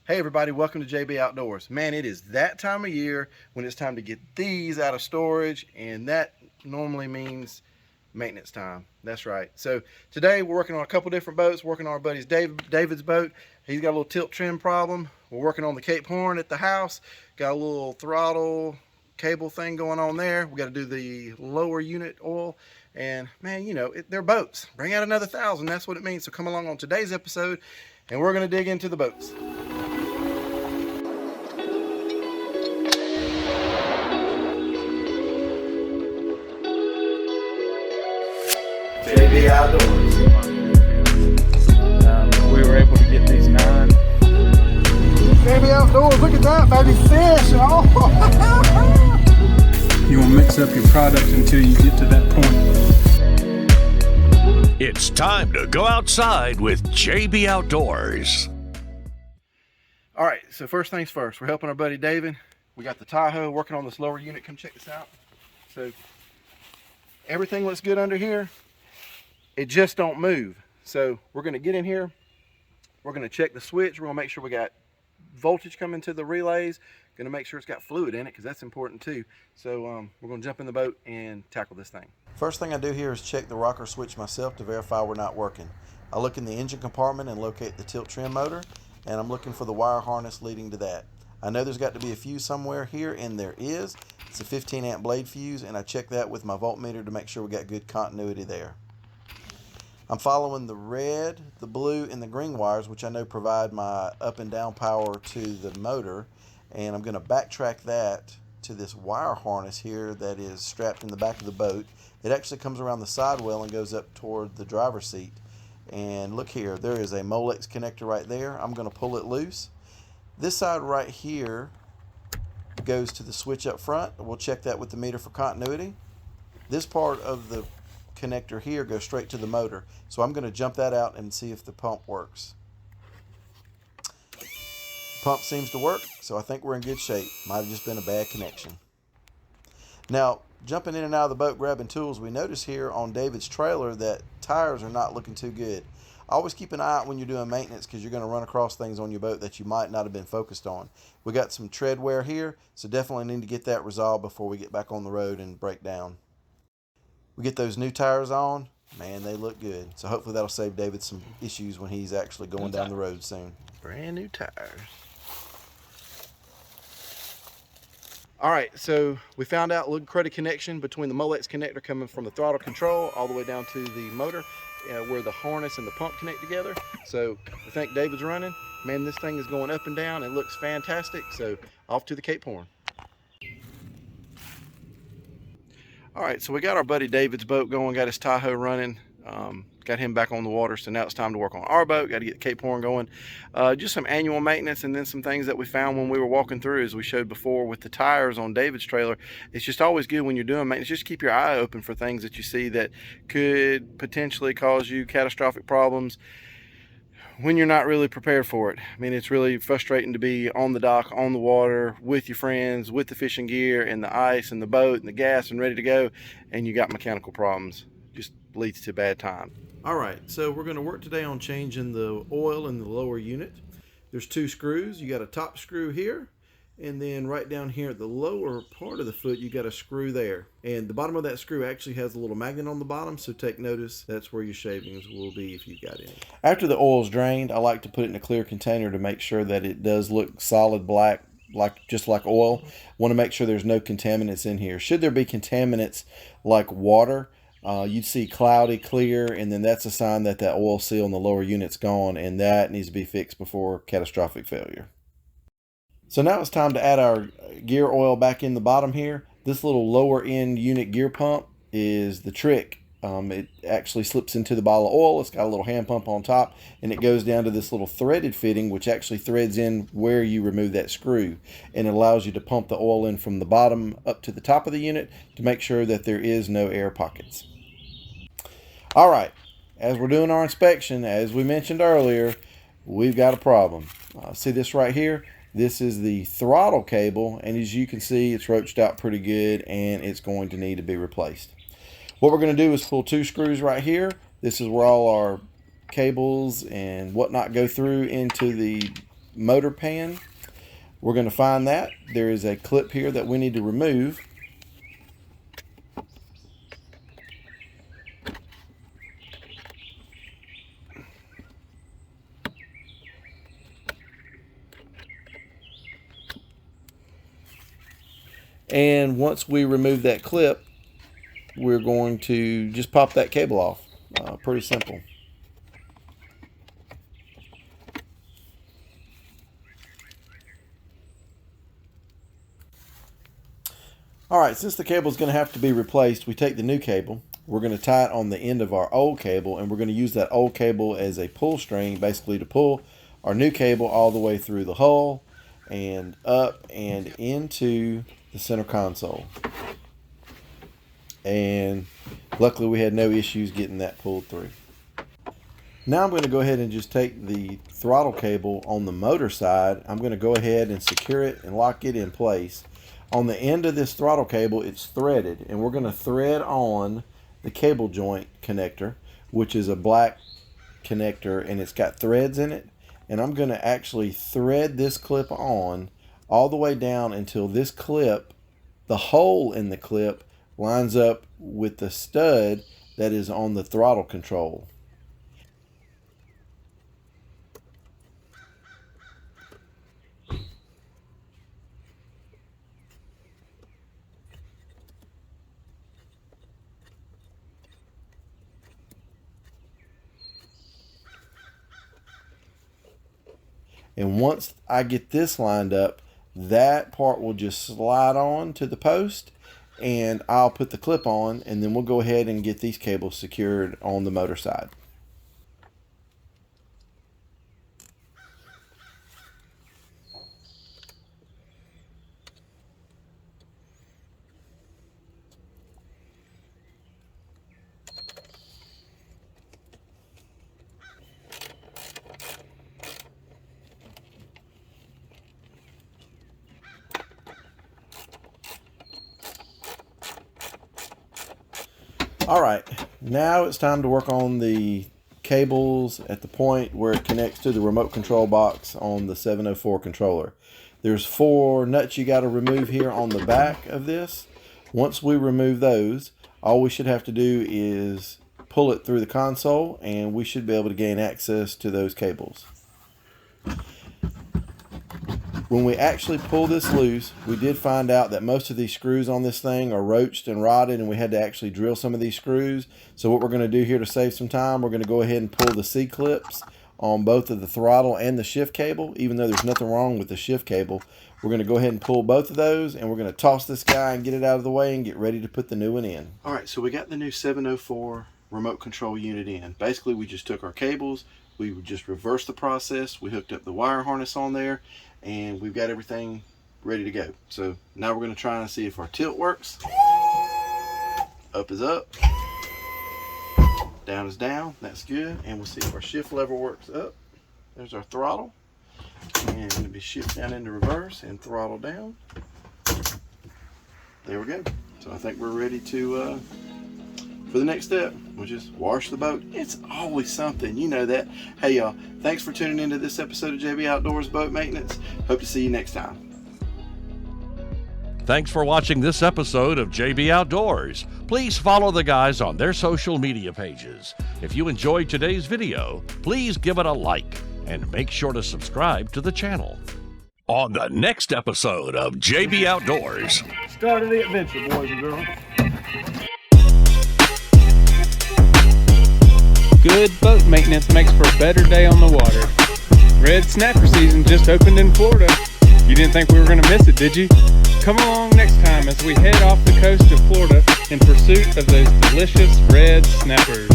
Hey everybody, welcome to JB Outdoors. Man, it is that time of year when it's time to get these out of storage, and that normally means maintenance time. That's right. So today we're working on a couple different boats, working on our buddy's David's boat. He's got a little tilt trim problem. We're working on the Cape Horn at the house. Got a little throttle cable thing going on there. We got to do the lower unit oil, and man, you know, they're boats. Bring out another 1,000. That's what it means. So come along on today's episode, and we're going to dig into the boats. JB Outdoors. We were able to get these 9. JB Outdoors, look at that, baby fish. Oh. You will mix up your product until you get to that point. It's time to go outside with JB Outdoors. All right, so first things first, we're helping our buddy David. We got the Tahoe working on this lower unit. Come check this out. So everything looks good under here. It just don't move. So we're going to get in here. We're going to check the switch. We're going to make sure we got voltage coming to the relays. Going to make sure it's got fluid in it because that's important too. So we're going to jump in the boat and tackle this thing. First thing I do here is check the rocker switch myself to verify we're not working. I look in the engine compartment and locate the tilt trim motor, and I'm looking for the wire harness leading to that. I know there's got to be a fuse somewhere here, and there is. It's a 15 amp blade fuse, and I check that with my voltmeter to make sure we got good continuity there. I'm following the red, the blue, and the green wires, which I know provide my up and down power to the motor, and I'm going to backtrack that to this wire harness here that is strapped in the back of the boat. It actually comes around the sidewell and goes up toward the driver's seat. And look here, there is a Molex connector right there. I'm going to pull it loose. This side right here goes to the switch up front. We'll check that with the meter for continuity. This part of the connector here goes straight to the motor, so I'm going to jump that out and see if the pump works. Pump seems to work, so I think we're in good shape. Might have just been a bad connection. Now, jumping in and out of the boat grabbing tools, we notice here on David's trailer that tires are not looking too good. Always keep an eye out when you're doing maintenance because you're going to run across things on your boat that you might not have been focused on. We got some tread wear here, so definitely need to get that resolved before we get back on the road and break down. We get those new tires on, man, they look good. So hopefully that'll save David some issues when he's actually going down the road soon. Brand new tires. All right, so we found out a little credit connection between the Molex connector coming from the throttle control all the way down to the motor where the harness and the pump connect together. So I think David's running. Man, this thing is going up and down. It looks fantastic. So off to the Cape Horn. All right, so we got our buddy David's boat going, got his Tahoe running, got him back on the water, so now it's time to work on our boat, got to get the Cape Horn going. Just some annual maintenance and then some things that we found when we were walking through, as we showed before with the tires on David's trailer. It's just always good when you're doing maintenance, just keep your eye open for things that you see that could potentially cause you catastrophic problems when you're not really prepared for it. I mean, it's really frustrating to be on the dock, on the water, with your friends, with the fishing gear and the ice and the boat and the gas and ready to go, and you got mechanical problems. Just leads to bad time. All right, so we're going to work today on changing the oil in the lower unit. There's 2 screws. You got a top screw here, and then right down here at the lower part of the foot, you got a screw there. And the bottom of that screw actually has a little magnet on the bottom, so take notice. That's where your shavings will be if you've got any. After the oil's drained, I like to put it in a clear container to make sure that it does look solid black, just like oil. Want to make sure there's no contaminants in here. Should there be contaminants like water, you'd see cloudy, clear, and then that's a sign that that oil seal in the lower unit's gone, and that needs to be fixed before catastrophic failure. So now it's time to add our gear oil back in the bottom here. This little lower end unit gear pump is the trick. It actually slips into the bottle of oil. It's got a little hand pump on top, and it goes down to this little threaded fitting, which actually threads in where you remove that screw, and it allows you to pump the oil in from the bottom up to the top of the unit to make sure that there is no air pockets. All right, as we're doing our inspection, as we mentioned earlier, we've got a problem. See this right here? This is the throttle cable, and as you can see, it's roached out pretty good, and it's going to need to be replaced. What we're going to do is pull 2 screws right here. This is where all our cables and whatnot go through into the motor pan. We're going to find that. There is a clip here that we need to remove. And once we remove that clip, we're going to just pop that cable off. Pretty simple. Alright, since the cable is going to have to be replaced, we take the new cable. We're going to tie it on the end of our old cable, and we're going to use that old cable as a pull string, basically to pull our new cable all the way through the hull and up and into the center console. And luckily we had no issues getting that pulled through. Now I'm going to go ahead and just take the throttle cable on the motor side. I'm going to go ahead and secure it and lock it in place. On the end of this throttle cable, it's threaded, and we're going to thread on the cable joint connector, which is a black connector, and it's got threads in it. And I'm going to actually thread this clip on all the way down until this clip, the hole in the clip, lines up with the stud that is on the throttle control. And once I get this lined up, that part will just slide on to the post, and I'll put the clip on, and then we'll go ahead and get these cables secured on the motor side. Alright, now it's time to work on the cables at the point where it connects to the remote control box on the 704 controller. There's 4 nuts you got to remove here on the back of this. Once we remove those, all we should have to do is pull it through the console, and we should be able to gain access to those cables. When we actually pull this loose, we did find out that most of these screws on this thing are roached and rotted, and we had to actually drill some of these screws. So what we're going to do here to save some time, we're going to go ahead and pull the C-clips on both of the throttle and the shift cable. Even though there's nothing wrong with the shift cable, we're going to go ahead and pull both of those, and we're going to toss this guy and get it out of the way and get ready to put the new one in. Alright, so we got the new 704 remote control unit in. Basically, we just took our cables, we just reversed the process, we hooked up the wire harness on there, and we've got everything ready to go. So now we're going to try and see if our tilt works. Up is up, down is down, that's good. And we'll see if our shift lever works up. There's our throttle, and it'll be shift down into reverse and throttle down. There we go. So I think we're ready to for the next step, which is wash the boat. It's always something, you know that. Hey y'all, thanks for tuning into this episode of JB Outdoors Boat Maintenance. Hope to see you next time. Thanks for watching this episode of JB Outdoors. Please follow the guys on their social media pages. If you enjoyed today's video, please give it a like and make sure to subscribe to the channel. On the next episode of JB Outdoors. Start of the adventure, boys and girls. Good boat maintenance makes for a better day on the water. Red snapper season just opened in Florida. You didn't think we were going to miss it, did you? Come along next time as we head off the coast of Florida in pursuit of those delicious red snappers.